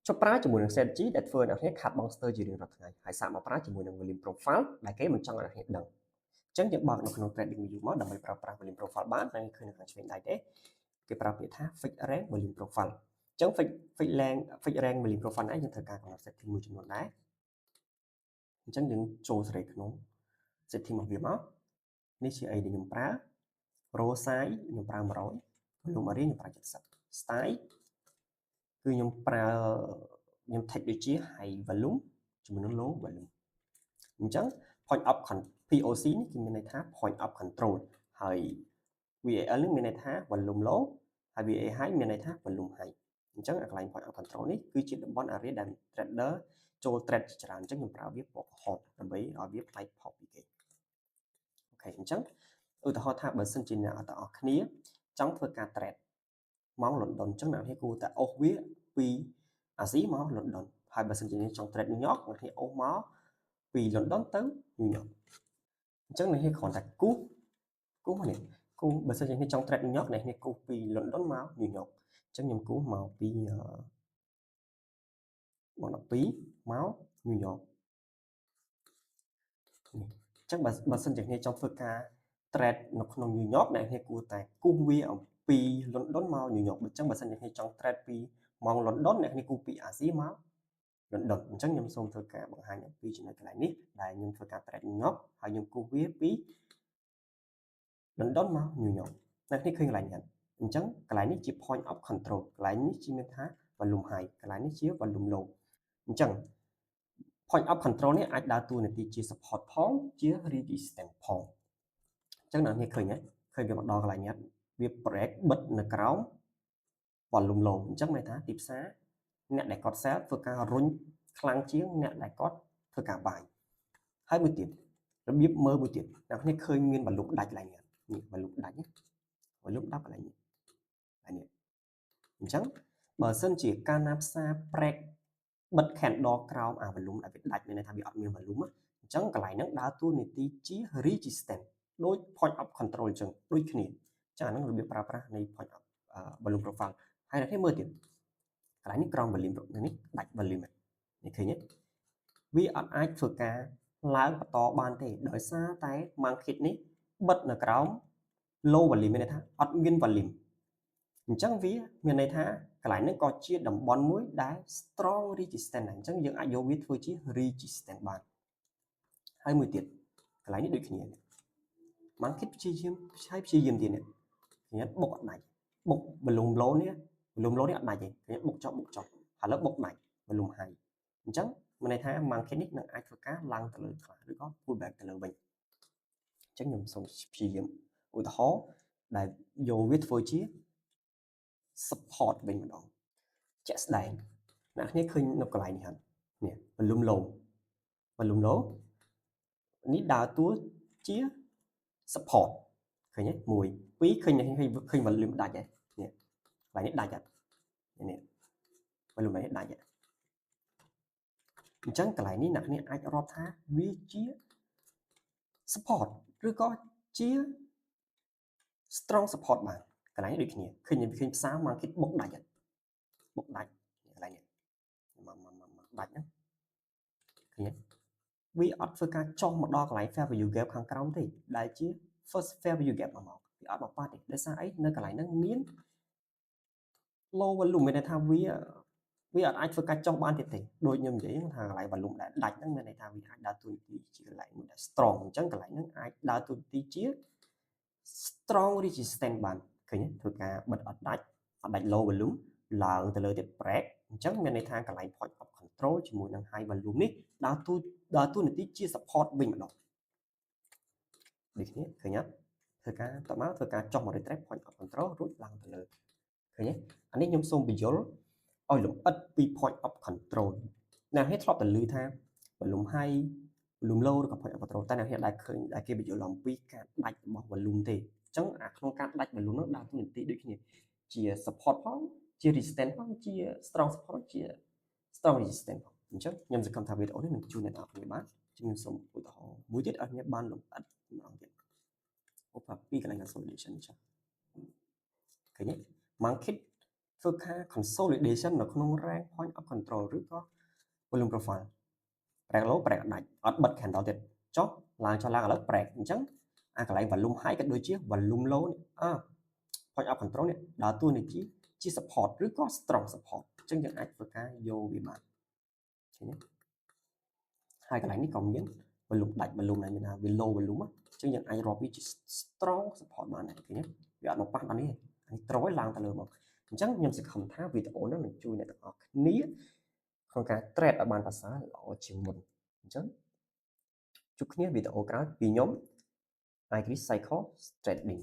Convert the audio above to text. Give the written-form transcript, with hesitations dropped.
ចុះប្រើជាមួយនឹង strategy ដែលធ្វើឲ្យអ្នកខាត់ monster ជារៀងរាល់ថ្ងៃហើយសាកមកប្រើជាមួយនឹង volume profile ដែលគេមិនចង់ឲ្យអ្នកដឹងអញ្ចឹងយើងបើកនៅក្នុង trading view មកដើម្បីប្រើប្រាស់ volume profile បានហើយឃើញនៅខាងឆ្វេងដៃទេគេប្រើពាក្យថា fix rank volume profile អញ្ចឹង fix rank volume profile នេះយើងត្រូវការកំណត់ setting មួយចំនួនដែរអញ្ចឹងយើងចូលសេរីក្នុង setting របស់វាមកនេះជាអីដែលខ្ញុំប្រើ row size ខ្ញុំប្រើ100 volume area ខ្ញុំប្រើ70 style គឺខ្ញុំប្រើខ្ញុំ take ដូចជា high volume ជាមួយនឹង low volume អញ្ចឹង point up POC នេះគឺមានន័យថា point up control ហើយ VAL នេះមានន័យថា volume low ហើយ VA high មានន័យថា volume high អញ្ចឹងកន្លែង point up control នេះគឺជាតំបន់ area ដែល trader ចូល trade ជាច្រើនអញ្ចឹងខ្ញុំប្រើវាពណ៌ក្រហមដើម្បីឲ្យវាប្លែកផុសពីគេអូខេអញ្ចឹងឧទាហរណ៍ថាបើសិនជាអ្នកទាំងអស់គ្នាចង់ធ្វើការ trade មក London អញ្ចឹងអ្នកនេះគួរតែអូសវាពីអាស៊ីមក London ហើយបើសិនជាចង់ trade New York អ្នកនេះអូសមកពី London ទៅ New York អញ្ចឹងអ្នកនេះគ្រាន់តែគូសមកនេះគូសបើសិនជាចង់ trade New York អ្នកនេះគូសពី London មក New York អញ្ចឹងខ្ញុំគូសមកពីមក12មក New York នេះអញ្ចឹងបើសិនជាចង់ធ្វើការ trade នៅក្នុង New York អ្នកនេះគួរតែគូសវាអំពី London មក New York អញ្ចឹងបើសិនជាចង់ trade ពីម៉ោង London អ្នកនេះគូសពីអាស៊ីមក London អញ្ចឹងខ្ញុំសូមធ្វើការបង្ហាញអំពីចំណុចកន្លែងនេះដែលខ្ញុំធ្វើការ trade New York ហើយខ្ញុំគូសវាពី London មក New York អ្នកនេះឃើញកន្លែងនេះអញ្ចឹងកន្លែងនេះជា point of control កន្លែងនេះជាមានថា volume high កន្លែងនេះជា volume low អញ្ចឹង point of control នេះអាចដើរតួនាទីជា support ផងជា resistance ផងអញ្ចឹងអ្នកនេះឃើញវាមកដល់កន្លែងនេះវា break បិទនៅក្រោម volume low អញ្ចឹងន័យថាទីផ្សារអ្នកដែលគាត់ sell ធ្វើការរុញខ្លាំងជាងអ្នកដែលគាត់ធ្វើការ buy ហើយមួយទៀតរបៀបមើលមួយទៀតអ្នកនេះឃើញមាន volume ដាច់កន្លែងនេះ volume ដាច់ volume ដាច់កន្លែងនេះអញ្ចឹងបើសិនជាការណាផ្សារ break បិទ candle ក្រោមអា volume ដែលវាដាច់មានន័យថាវាអត់មាន volume អញ្ចឹងកន្លែងហ្នឹងដើរតួនាទីជា resistance ដូច point of control អញ្ចឹងដូចគ្នាអញ្ចឹងអាហ្នឹងរបៀបប្រើប្រាស់នៃ point of volume profile ហើយអ្នកនេះមើលទៀតកន្លែងនេះក្រោម volume នេះដាច់ volume នេះឃើញទេវាអត់អាចធ្វើការឡើងបន្តបានទេដោយសារតែ market នេះបិទនៅក្រោម low volume មានន័យថាអត់មាន volume អញ្ចឹងវាមានន័យថាកន្លែងនេះក៏ជាតំបន់មួយដែល strong resistance ដែរអញ្ចឹងយើងអាចយកវាធ្វើជា resistance បានហើយមួយទៀតកន្លែងនេះដូចគ្នា market ព្យាយាមទៀតនេះខ្ញុំបុកអត់ដាច់បុក volume low នេះអត់ដាច់ទេខ្ញុំបុកចុះឥឡូវបុកដាច់ volume high អញ្ចឹងមានន័យថា market នេះនឹងអាចធ្វើការឡើងទៅលើខ្លះឬក៏ pull back ទៅលើវិញអញ្ចឹងខ្ញុំសូមព្យាយាមឧទាហរណ៍ដែលយកវាធ្វើជា support វិញម្ដងជាក់ស្ដែងអ្នកគ្នាឃើញនៅកន្លែងនេះហ្នឹងនេះ volume low នេះដើរតួជា support ឃើញទេ1 2ឃើញ volume ដាច់ហើយនេះកន្លែងនេះដាច់ហើយនេះ volume នេះដាច់ហើយអញ្ចឹងកន្លែងនេះអ្នកគ្នាអាចរាប់ថាវាជា support ឬក៏ជា strong support បានកន្លែងនេះដូចគ្នាឃើញផ្សារ market បុកដាច់កន្លែងនេះមកដាច់ហ្នឹងឃើញទេវាអត់ធ្វើការចុះមកដល់កន្លែង fair value gap ខាងក្រោមទេដែលជា first fair value gap មកវាអត់មកប៉ះទេដោយសារអីនៅកន្លែងហ្នឹងមាន low volume មានន័យថាវាអត់អាចធ្វើការចុះបានទៀតទេដូចខ្ញុំនិយាយថាកន្លែង volume ដែលដាច់ហ្នឹងមានន័យថាវាអាចដើរតួនាទីជាកន្លែងមួយដែល strong អញ្ចឹងកន្លែងហ្នឹងអាចដើរតួនាទីជា strong resistance បានឃើញទេធ្វើការបិទអត់ដាច់ low volume ឡើងទៅលើទៀត break អញ្ចឹងមានន័យថាកន្លែង point of control ជាមួយនឹង high volume នេះដើរតួនាទីជា support វិញម្ដងដូចគ្នាឃើញអត់ធ្វើការតមកធ្វើការចុះមក retrace point of control រួចឡើងទៅលើឃើញទេអានេះខ្ញុំសូមបញ្យល់ឲ្យលម្អិតពី point of control អ្នកនេះធ្លាប់តែឮថា volume high volume low ឬក៏ point of control តែអ្នកនេះដែលឃើញដែលគេបញ្យល់អំពីការដាច់របស់ volume ទេអញ្ចឹងអាក្នុងការដាច់ volume នោះដើរតួនាទីដូចគ្នាជា support ផងជា resistance ផងជា strong support ជា strong resistance ផងអញ្ចឹងខ្ញុំសង្ឃឹមថាវីដេអូនេះនឹងជួយអ្នកនរគ្នាបានខ្ញុំសូមឧទាហរណ៍មួយទៀតឲ្យអ្នកបានលម្អិតម្ដងទៀតពីកន្លែង consolidation ចា៎ឃើញទេ market ធ្វើការ consolidation នៅក្នុង rank point of control ឬក៏ volume profile break low break ដាច់អត់បិទ candle ទៀតចុះឡើងឥឡូវ break អញ្ចឹងអាកន្លែង volume high ក៏ដូចជា volume low នេះpoint of control នេះដើរតួនាទីជា support ឬក៏ strong support អញ្ចឹងយើងអាចធ្វើការយកវាបានឃើញទេហើយកន្លែងនេះក៏មាន volume ដាច់ volume ណាមានថាវា low volume អញ្ចឹងយើងអាចរាប់វាជា strong support បានដែរឃើញទេវាអត់មកប៉ះដល់នេះទេអានេះត្រូវឲ្យឡើងទៅលើមកអញ្ចឹងខ្ញុំសង្ឃឹមថាវីដេអូនេះនឹងជួយអ្នកទាំងអស់គ្នាក្នុងការ trade ឲ្យបានប្រសើរល្អជាងមុនអញ្ចឹងជួបគ្នាវីដេអូក្រោយពីខ្ញុំ Agri Cycle Trading